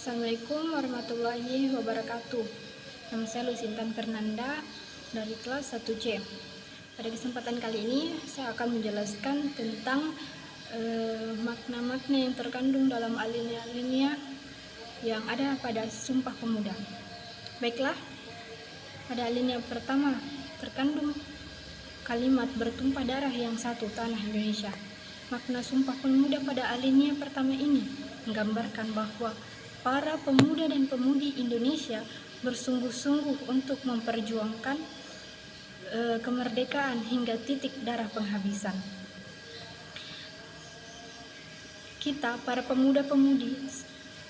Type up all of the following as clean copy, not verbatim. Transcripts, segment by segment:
Assalamualaikum warahmatullahi wabarakatuh. Nama saya Lucintan Fernanda dari kelas 1C. Pada kesempatan kali ini saya akan menjelaskan tentang makna-makna yang terkandung dalam alinea-alinea yang ada pada Sumpah Pemuda. Baiklah, pada alinea pertama terkandung kalimat bertumpah darah yang satu tanah Indonesia. Makna Sumpah Pemuda pada alinea pertama ini menggambarkan bahwa para pemuda dan pemudi Indonesia bersungguh-sungguh untuk memperjuangkan kemerdekaan hingga titik darah penghabisan. Kita, para pemuda-pemudi,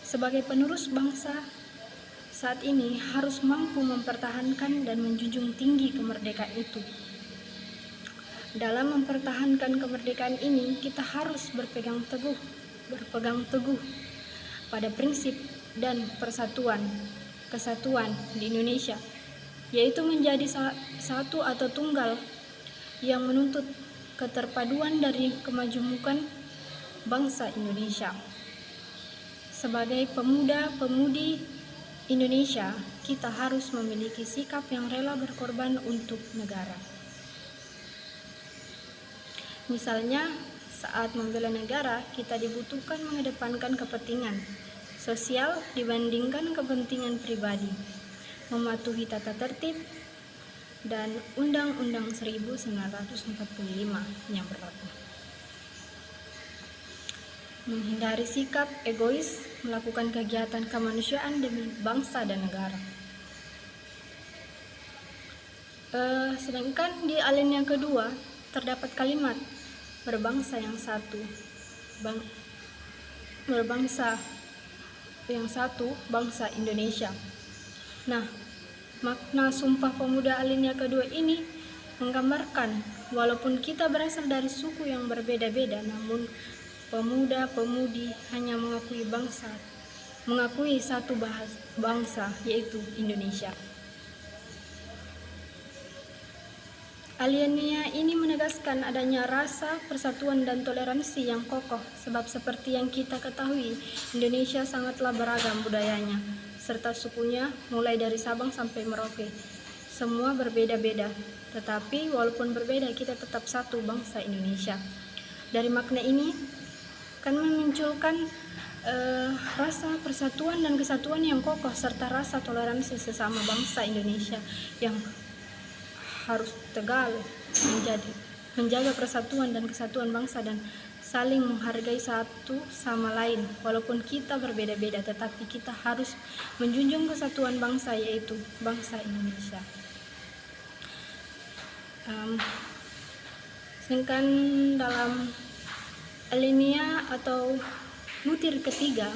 sebagai penerus bangsa saat ini harus mampu mempertahankan dan menjunjung tinggi kemerdekaan itu. Dalam mempertahankan kemerdekaan ini, kita harus berpegang teguh pada prinsip dan kesatuan di Indonesia, yaitu menjadi satu atau tunggal yang menuntut keterpaduan dari kemajemukan bangsa Indonesia. Sebagai pemuda-pemudi Indonesia, kita harus memiliki sikap yang rela berkorban untuk negara. Misalnya, saat membela negara, kita dibutuhkan mengedepankan kepentingan sosial dibandingkan kepentingan pribadi, mematuhi tata tertib dan Undang-Undang 1945 yang berlaku. Menghindari sikap egois, melakukan kegiatan kemanusiaan demi bangsa dan negara. Sedangkan di alinea kedua terdapat kalimat berbangsa yang satu, bangsa Indonesia. Nah, makna Sumpah Pemuda alinea kedua ini menggambarkan walaupun kita berasal dari suku yang berbeda-beda, namun pemuda-pemudi hanya mengakui satu bangsa, yaitu Indonesia. Alinea ini menegaskan adanya rasa persatuan dan toleransi yang kokoh, sebab seperti yang kita ketahui, Indonesia sangatlah beragam budayanya, serta sukunya mulai dari Sabang sampai Merauke. Semua berbeda-beda, tetapi walaupun berbeda, kita tetap satu bangsa Indonesia. Dari makna ini akan memunculkan rasa persatuan dan kesatuan yang kokoh, serta rasa toleransi sesama bangsa Indonesia yang harus tegal menjaga persatuan dan kesatuan bangsa dan saling menghargai satu sama lain. Walaupun kita berbeda-beda, tetapi kita harus menjunjung kesatuan bangsa, yaitu bangsa Indonesia. Sedangkan dalam alinea atau butir ketiga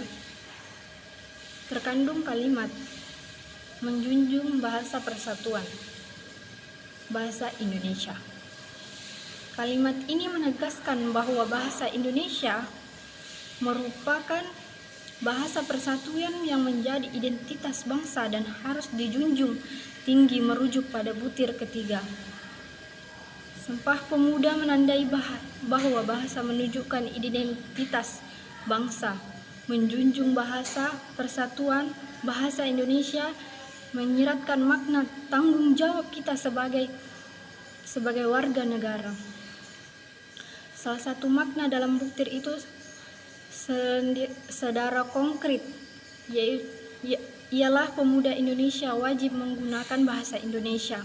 terkandung kalimat menjunjung bahasa persatuan, bahasa Indonesia. Kalimat ini menegaskan bahwa bahasa Indonesia merupakan bahasa persatuan yang menjadi identitas bangsa dan harus dijunjung tinggi merujuk pada butir ketiga. Sumpah Pemuda menandai bahwa bahasa menunjukkan identitas bangsa, menjunjung bahasa persatuan, bahasa Indonesia menyiratkan makna tanggung jawab kita sebagai warga negara. Salah satu makna dalam butir itu secara konkret ialah pemuda Indonesia wajib menggunakan bahasa Indonesia.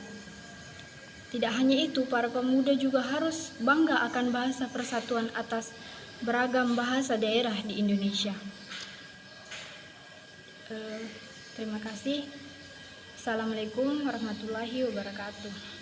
Tidak hanya itu, para pemuda juga harus bangga akan bahasa persatuan atas beragam bahasa daerah di Indonesia. Terima kasih. Assalamualaikum warahmatullahi wabarakatuh.